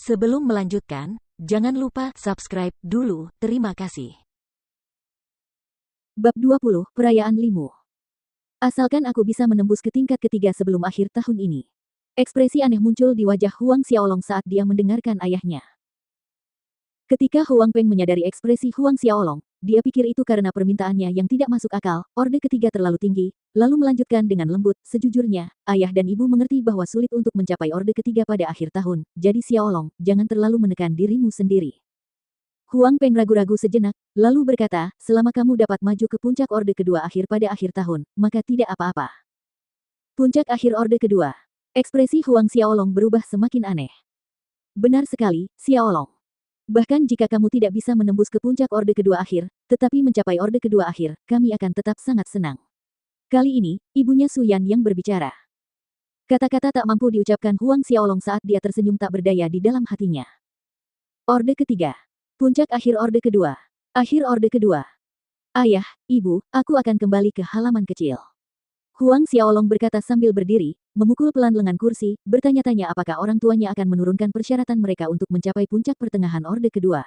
Sebelum melanjutkan, jangan lupa subscribe dulu. Terima kasih. Bab 20, Perayaan Limu. Asalkan aku bisa menembus ke tingkat ketiga sebelum akhir tahun ini. Ekspresi aneh muncul di wajah Huang Xiaolong saat dia mendengarkan ayahnya. Ketika Huang Peng menyadari ekspresi Huang Xiaolong, dia pikir itu karena permintaannya yang tidak masuk akal, orde ketiga terlalu tinggi, lalu melanjutkan dengan lembut, sejujurnya, ayah dan ibu mengerti bahwa sulit untuk mencapai orde ketiga pada akhir tahun, jadi Xiaolong, jangan terlalu menekan dirimu sendiri. Huang Peng ragu-ragu sejenak, lalu berkata, selama kamu dapat maju ke puncak orde kedua akhir pada akhir tahun, maka tidak apa-apa. Puncak akhir orde kedua. Ekspresi Huang Xiaolong berubah semakin aneh. Benar sekali, Xiaolong. Bahkan jika kamu tidak bisa menembus ke puncak orde kedua akhir, tetapi mencapai orde kedua akhir, kami akan tetap sangat senang. Kali ini, ibunya Su Yan yang berbicara. Kata-kata tak mampu diucapkan Huang Xiaolong saat dia tersenyum tak berdaya di dalam hatinya. Orde ketiga. Puncak akhir orde kedua. Akhir orde kedua. Ayah, ibu, aku akan kembali ke halaman kecil. Huang Xiaolong berkata sambil berdiri, memukul pelan lengan kursi, bertanya-tanya apakah orang tuanya akan menurunkan persyaratan mereka untuk mencapai puncak pertengahan orde kedua.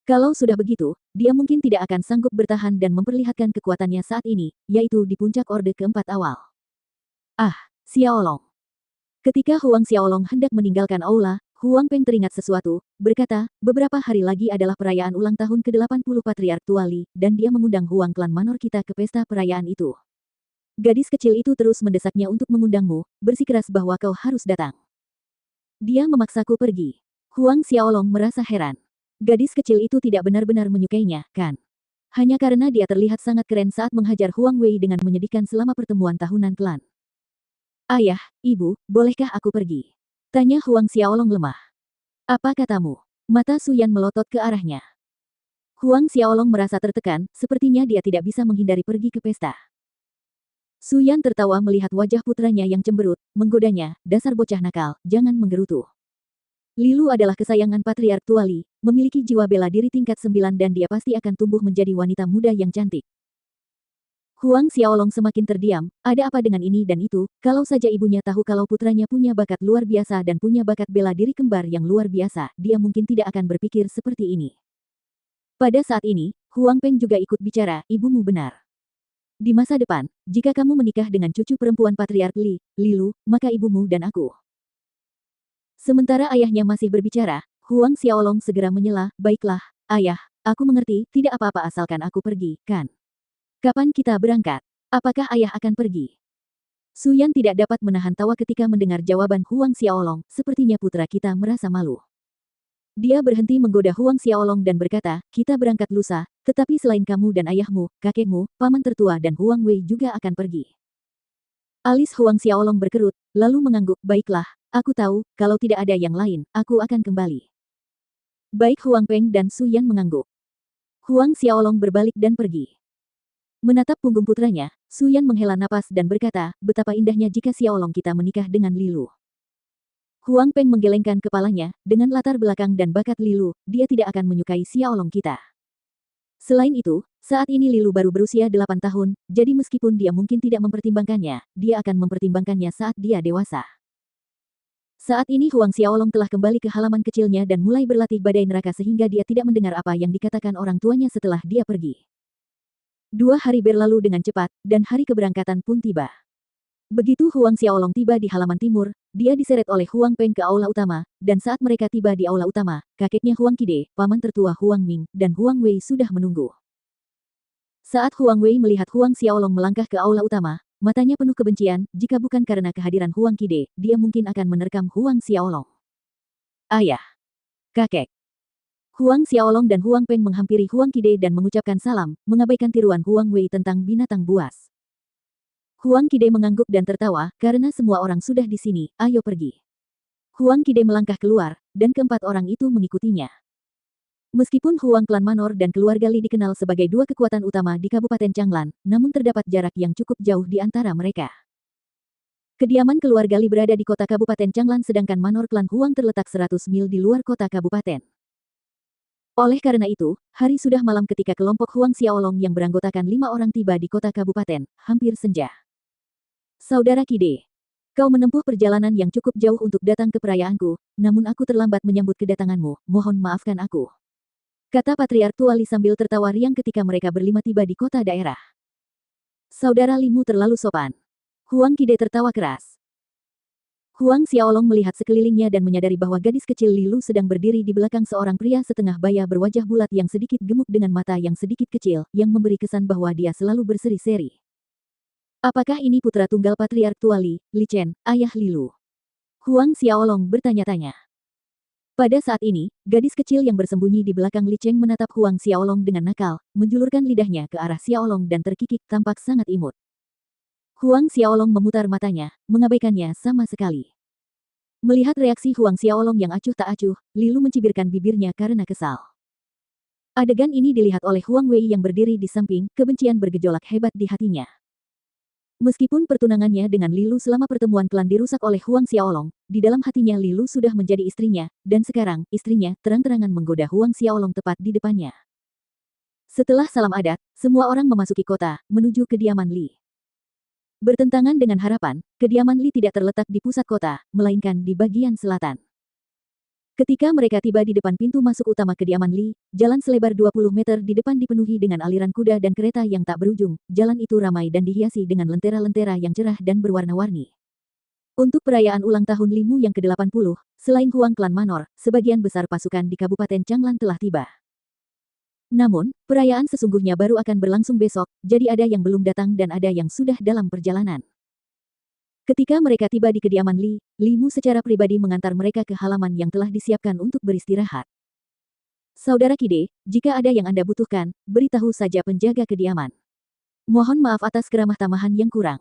Kalau sudah begitu, dia mungkin tidak akan sanggup bertahan dan memperlihatkan kekuatannya saat ini, yaitu di puncak orde keempat awal. Ah, Xiaolong. Ketika Huang Xiaolong hendak meninggalkan aula, Huang Peng teringat sesuatu, berkata, beberapa hari lagi adalah perayaan ulang tahun ke-80 Patriark Tuali, dan dia mengundang Huang klan Manor kita ke pesta perayaan itu. Gadis kecil itu terus mendesaknya untuk mengundangmu, bersikeras bahwa kau harus datang. Dia memaksaku pergi. Huang Xiaolong merasa heran. Gadis kecil itu tidak benar-benar menyukainya, kan? Hanya karena dia terlihat sangat keren saat menghajar Huang Wei dengan menyedihkan selama pertemuan tahunan klan. Ayah, ibu, bolehkah aku pergi? Tanya Huang Xiaolong lemah. Apa katamu? Mata Su Yan melotot ke arahnya. Huang Xiaolong merasa tertekan, sepertinya dia tidak bisa menghindari pergi ke pesta. Su Yan tertawa melihat wajah putranya yang cemberut, menggodanya, dasar bocah nakal, jangan menggerutu. Lilu adalah kesayangan Patriark Tuali, memiliki jiwa bela diri tingkat 9 dan dia pasti akan tumbuh menjadi wanita muda yang cantik. Huang Xiaolong semakin terdiam, ada apa dengan ini dan itu, kalau saja ibunya tahu kalau putranya punya bakat luar biasa dan punya bakat bela diri kembar yang luar biasa, dia mungkin tidak akan berpikir seperti ini. Pada saat ini, Huang Peng juga ikut bicara, ibumu benar. Di masa depan, jika kamu menikah dengan cucu perempuan Patriark Lilu, maka ibumu dan aku. Sementara ayahnya masih berbicara, Huang Xiaolong segera menyela, baiklah, ayah, aku mengerti, tidak apa-apa asalkan aku pergi, kan? Kapan kita berangkat? Apakah ayah akan pergi? Su Yan tidak dapat menahan tawa ketika mendengar jawaban Huang Xiaolong, sepertinya putra kita merasa malu. Dia berhenti menggoda Huang Xiaolong dan berkata, kita berangkat lusa, tetapi selain kamu dan ayahmu, kakekmu, paman tertua dan Huang Wei juga akan pergi. Alis Huang Xiaolong berkerut, lalu mengangguk, baiklah, aku tahu, kalau tidak ada yang lain, aku akan kembali. Baik Huang Peng dan Su Yan mengangguk. Huang Xiaolong berbalik dan pergi. Menatap punggung putranya, Su Yan menghela napas dan berkata, betapa indahnya jika Xiaolong kita menikah dengan Lilu. Huang Peng menggelengkan kepalanya, dengan latar belakang dan bakat Lilu, dia tidak akan menyukai Xiaolong kita. Selain itu, saat ini Lilu baru berusia 8 tahun, jadi meskipun dia mungkin tidak mempertimbangkannya, dia akan mempertimbangkannya saat dia dewasa. Saat ini Huang Xiaolong telah kembali ke halaman kecilnya dan mulai berlatih badai neraka sehingga dia tidak mendengar apa yang dikatakan orang tuanya setelah dia pergi. 2 hari berlalu dengan cepat, dan hari keberangkatan pun tiba. Begitu Huang Xiaolong tiba di halaman timur, dia diseret oleh Huang Peng ke aula utama, dan saat mereka tiba di aula utama, kakeknya Huang Qide, paman tertua Huang Ming, dan Huang Wei sudah menunggu. Saat Huang Wei melihat Huang Xiaolong melangkah ke aula utama, matanya penuh kebencian, jika bukan karena kehadiran Huang Qide, dia mungkin akan menerkam Huang Xiaolong. Ayah. Kakek. Huang Xiaolong dan Huang Peng menghampiri Huang Qide dan mengucapkan salam, mengabaikan tiruan Huang Wei tentang binatang buas. Huang Qide mengangguk dan tertawa, karena semua orang sudah di sini, ayo pergi. Huang Qide melangkah keluar, dan keempat orang itu mengikutinya. Meskipun Huang klan Manor dan keluarga Li dikenal sebagai dua kekuatan utama di Kabupaten Changlan, namun terdapat jarak yang cukup jauh di antara mereka. Kediaman keluarga Li berada di kota Kabupaten Changlan sedangkan Manor klan Huang terletak 100 mil di luar kota kabupaten. Oleh karena itu, hari sudah malam ketika kelompok Huang Xiaolong yang beranggotakan 5 orang tiba di kota kabupaten, hampir senja. Saudara Qide. Kau menempuh perjalanan yang cukup jauh untuk datang ke perayaanku, namun aku terlambat menyambut kedatanganmu, mohon maafkan aku. Kata Patriark Tua Li sambil tertawa riang ketika mereka berlima tiba di kota daerah. Saudara Limu terlalu sopan. Huang Qide tertawa keras. Huang Xiaolong melihat sekelilingnya dan menyadari bahwa gadis kecil Lilu sedang berdiri di belakang seorang pria setengah baya berwajah bulat yang sedikit gemuk dengan mata yang sedikit kecil, yang memberi kesan bahwa dia selalu berseri-seri. Apakah ini putra tunggal Patriark Tua Li, Li Chen, ayah Lilu? Huang Xiaolong bertanya-tanya. Pada saat ini, gadis kecil yang bersembunyi di belakang Li Cheng menatap Huang Xiaolong dengan nakal, menjulurkan lidahnya ke arah Xiaolong dan terkikik tampak sangat imut. Huang Xiaolong memutar matanya, mengabaikannya sama sekali. Melihat reaksi Huang Xiaolong yang acuh tak acuh, Lilu mencibirkan bibirnya karena kesal. Adegan ini dilihat oleh Huang Wei yang berdiri di samping, kebencian bergejolak hebat di hatinya. Meskipun pertunangannya dengan Lilu selama pertemuan klan dirusak oleh Huang Xiaolong, di dalam hatinya Lilu sudah menjadi istrinya, dan sekarang, istrinya terang-terangan menggoda Huang Xiaolong tepat di depannya. Setelah salam adat, semua orang memasuki kota, menuju kediaman Li. Bertentangan dengan harapan, kediaman Li tidak terletak di pusat kota, melainkan di bagian selatan. Ketika mereka tiba di depan pintu masuk utama kediaman Li, jalan selebar 20 meter di depan dipenuhi dengan aliran kuda dan kereta yang tak berujung. Jalan itu ramai dan dihiasi dengan lentera-lentera yang cerah dan berwarna-warni. Untuk perayaan ulang tahun Limu yang ke-80, selain Huang Klan Manor, sebagian besar pasukan di Kabupaten Changlan telah tiba. Namun, perayaan sesungguhnya baru akan berlangsung besok, jadi ada yang belum datang dan ada yang sudah dalam perjalanan. Ketika mereka tiba di kediaman Li, Limu secara pribadi mengantar mereka ke halaman yang telah disiapkan untuk beristirahat. Saudara Qide, jika ada yang Anda butuhkan, beritahu saja penjaga kediaman. Mohon maaf atas keramah tamahan yang kurang.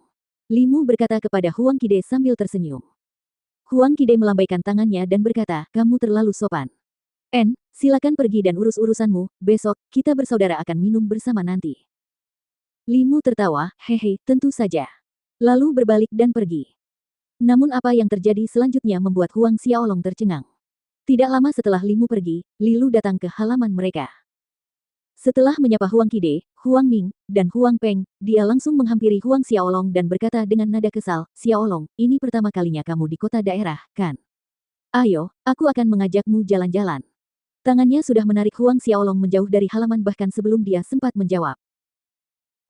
Limu berkata kepada Huang Qide sambil tersenyum. Huang Qide melambaikan tangannya dan berkata, kamu terlalu sopan. Silakan pergi dan urus urusanmu, besok, kita bersaudara akan minum bersama nanti. Limu tertawa, hehe, tentu saja. Lalu berbalik dan pergi. Namun apa yang terjadi selanjutnya membuat Huang Xiaolong tercengang. Tidak lama setelah Limu pergi, Lilu datang ke halaman mereka. Setelah menyapa Huang Qide, Huang Ming, dan Huang Peng, dia langsung menghampiri Huang Xiaolong dan berkata dengan nada kesal, Xiaolong, ini pertama kalinya kamu di kota daerah, kan? Ayo, aku akan mengajakmu jalan-jalan. Tangannya sudah menarik Huang Xiaolong menjauh dari halaman bahkan sebelum dia sempat menjawab.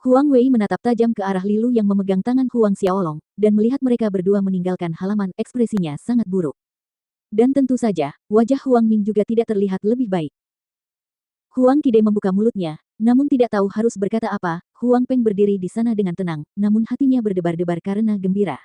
Huang Wei menatap tajam ke arah Lilu yang memegang tangan Huang Xiaolong, dan melihat mereka berdua meninggalkan halaman, ekspresinya sangat buruk. Dan tentu saja, wajah Huang Ming juga tidak terlihat lebih baik. Huang Qide membuka mulutnya, namun tidak tahu harus berkata apa. Huang Peng berdiri di sana dengan tenang, namun hatinya berdebar-debar karena gembira.